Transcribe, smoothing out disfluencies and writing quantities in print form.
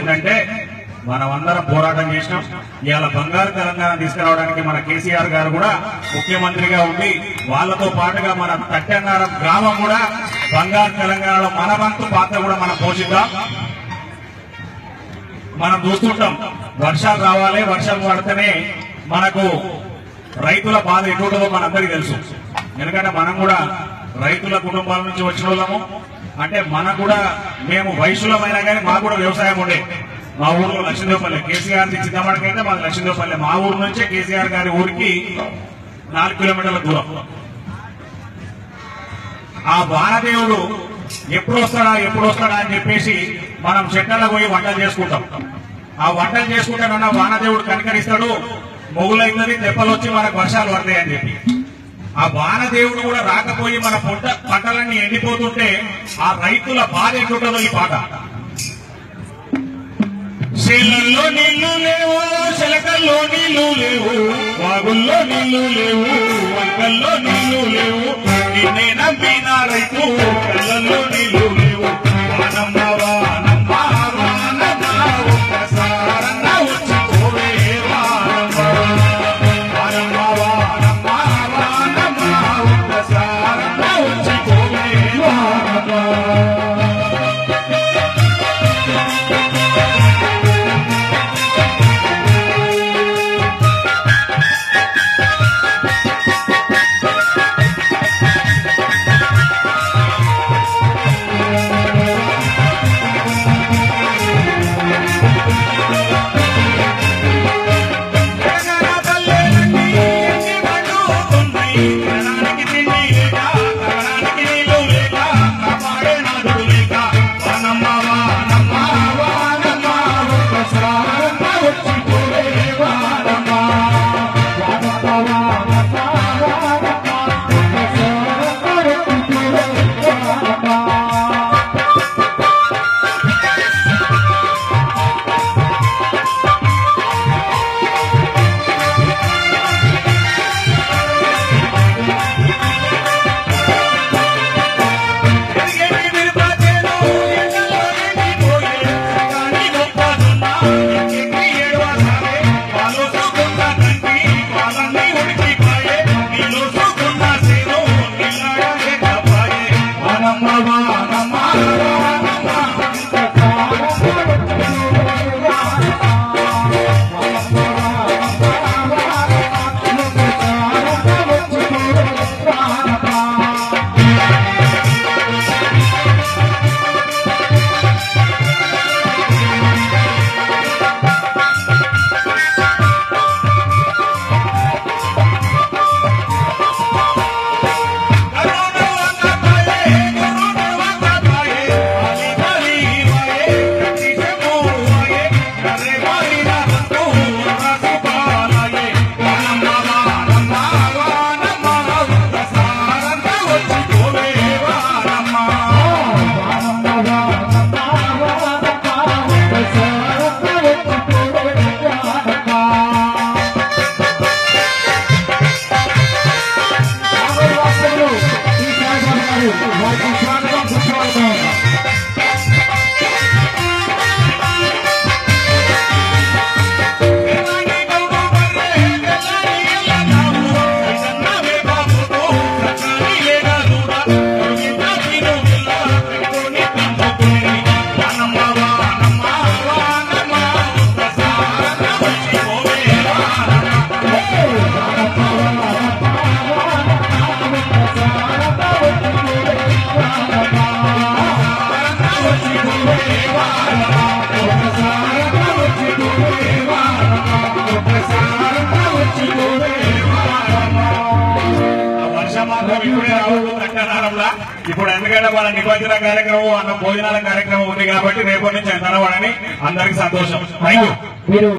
వచ్చిందంటే మనమందరం పోరాటం చేసినాం. ఇవాళ బంగారు తెలంగాణ తీసుకురావడానికి మన కేసీఆర్ గారు కూడా ముఖ్యమంత్రిగా ఉండి వాళ్ళతో పాటుగా మన తట్టెన్నారం గ్రామం కూడా బంగారు తెలంగాణలో మన వంతు పాత్ర కూడా మనం పోషిద్దాం. మనం చూస్తుంటాం వర్షాలు రావాలి, వర్షాలు పడితేనే మనకు రైతుల బాధ ఎటుంటుందో మనందరికీ తెలుసు. ఎందుకంటే మనం కూడా రైతుల కుటుంబాల నుంచి వచ్చిన వాళ్ళము. అంటే మనకు కూడా మేము వయసులమైనా కానీ మాకు కూడా వ్యవసాయం ఉండే. మా ఊర్లో లక్ష్మీదేవపల్లి, కేసీఆర్ చిన్నవాడికైతే మాది లక్ష్మీదేవపల్లి. మా ఊరు నుంచే కేసీఆర్ గారి ఊరికి 4 కిలోమీటర్ల దూరం. ఆ వానదేవుడు ఎప్పుడు వస్తాడా అని చెప్పేసి మనం చెట్లలో పోయి వంటలు చేసుకుంటాం. ఆ వంటలు చేసుకుంటానన్న వానదేవుడు కనికరిస్తాడు, మొగులైతుంది, దెబ్బలు వచ్చి మనకు వర్షాలు పడతాయని చెప్పి. ఆ వానదేవుడు కూడా రాకపోయి మన పంటలన్నీ ఎండిపోతుంటే ఆ రైతుల బాధ ఎట్లుంటుందో ఈ పాట. శీలల్లో నీళ్లు లేవు, శిలకల్లో నీళ్లు లేవు, వాగుల్లో నీళ్లు లేవు, వంకల్లో నీళ్లు లేవు, నిన్నే నమ్మిన రైతు కళ్ళల్లో నీళ్లు లేవు. వానమ్మ వానమ్మ వానమ్మ ఒక్కసారన్న వచ్చి పోవే వానమ్మ. వానమ్మ వానమ్మ వానమ్మ ఒక్కసారన్న వచ్చి పోవే వానమ్మ. ఇప్పుడు ఎందుకంటే వాళ్ళ నిమజ్జన కార్యక్రమం అన్న భోజనాల కార్యక్రమం ఉంది కాబట్టి రేపటి నుంచి కనబడని అందరికి సంతోషం. Thank you.